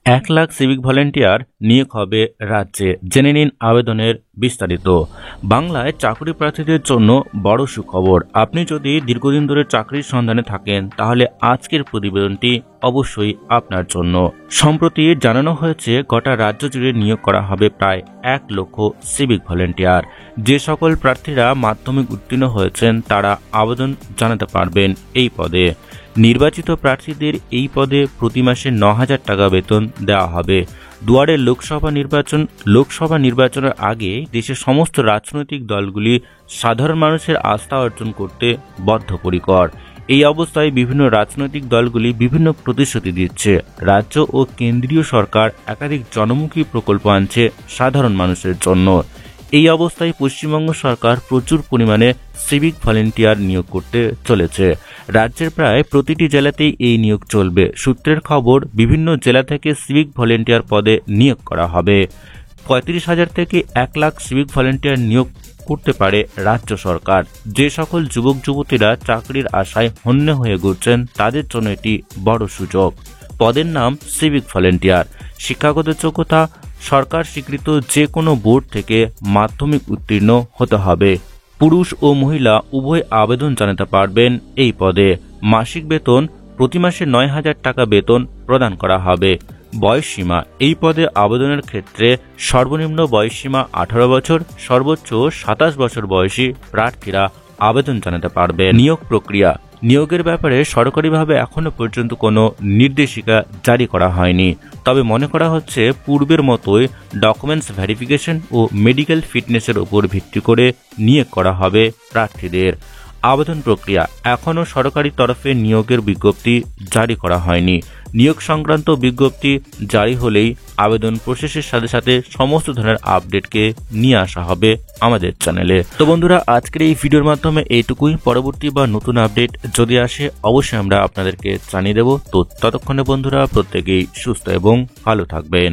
1 lakh civic volunteer নিয়োগ হবে রাজ্যে। জেনে নিন আবেদনের বিস্তারিত। বাংলায় চাকরি প্রার্থীদের জন্য বড় সুখবর। আপনি যদি দীর্ঘদিন ধরে চাকরির সন্ধানে থাকেন তাহলে আজকের প্রতিবেদনটি অবশ্যই আপনার জন্য। সম্প্রতি জানানো হয়েছে গোটা রাজ্য জুড়ে নিয়োগ করা হবে প্রায় 1 লক্ষ সিভিক ভলেন্টিয়ার। যে সকল প্রার্থীরা মাধ্যমিক উত্তীর্ণ হয়েছেন তারা আবেদন জানাতে পারবেন এই পদে। নির্বাচিত প্রার্থীদের এই পদে প্রতি মাসে 9,000 টাকা বেতন দেওয়া হবে। দুয়ারে লোকসভা নির্বাচনের আগে দেশের সমস্ত রাজনৈতিক দলগুলি সাধারণ মানুষের আস্থা অর্জন করতে বদ্ধপরিকর। এই অবস্থায় বিভিন্ন রাজনৈতিক দলগুলি বিভিন্ন প্রতিশ্রুতি দিচ্ছে। রাজ্য ও কেন্দ্রীয় সরকার একাধিক জনমুখী প্রকল্প আনছে সাধারণ মানুষের জন্য। এই অবস্থায় পশ্চিমবঙ্গ সরকার প্রচুর পরিমাণে সিভিক ভলেন্টিয়ার নিয়োগ করতে চলেছে। রাজ্যের প্রায় প্রতিটি জেলাতেই এই নিয়োগ চলবে। সূত্রের খবর, বিভিন্ন জেলা থেকে সিভিক ভলেন্টিয়ার পদে নিয়োগ করা হবে। 35,000 থেকে 1 লাখ সিভিক ভলেন্টিয়ার নিয়োগ করতে পারে রাজ্য সরকার। যে সকল যুবক যুবতীরা চাকরির আশায় হন্যে হয়ে ঘুরছেন তাদের জন্য এটি বড় সুযোগ। পদের নাম সিভিক ভলেন্টিয়ার। শিক্ষাগত যোগ্যতা সরকার স্বীকৃত যে কোনো বোর্ড থেকে মাধ্যমিক উত্তীর্ণ হতে হবে। পুরুষ ও মহিলা উভয় আবেদন জানাতে পারবেন এই পদে। মাসিক বেতন প্রতি মাসে 9,000 টাকা বেতন প্রদান করা হবে। বয়স সীমা, এই পদে আবেদনের ক্ষেত্রে সর্বনিম্ন বয়স সীমা 18 বছর, সর্বোচ্চ 27 বছর বয়সী প্রার্থীরা আবেদন জানাতে পারবে। নিয়োগ প্রক্রিয়া, নিয়োগের ব্যাপারে সরকারিভাবে এখনো পর্যন্ত কোনো নির্দেশিকা জারি করা হয়নি। তবে মনে করা হচ্ছে পূর্বের মতোই ডকুমেন্টস ভেরিফিকেশন ও মেডিকেল ফিটনেসের উপর ভিত্তি করে নিয়োগ করা হবে প্রার্থীদের। আবেদন প্রক্রিয়া, এখনও সরকারি তরফে নিয়োগের বিজ্ঞপ্তি জারি করা হয়নি। নিয়োগ সংক্রান্ত বিজ্ঞপ্তি জারি হলেই আবেদন প্রসেসের সাথে সাথে সমস্ত ধরনের আপডেটকে নিয়ে আসা হবে আমাদের চ্যানেলে। তো বন্ধুরা, আজকের এই ভিডিওর মাধ্যমে এইটুকুই। পরবর্তী বা নতুন আপডেট যদি আসে অবশ্যই আমরা আপনাদেরকে জানিয়ে দেব। তো ততক্ষণে বন্ধুরা প্রত্যেকেই সুস্থ এবং ভালো থাকবেন।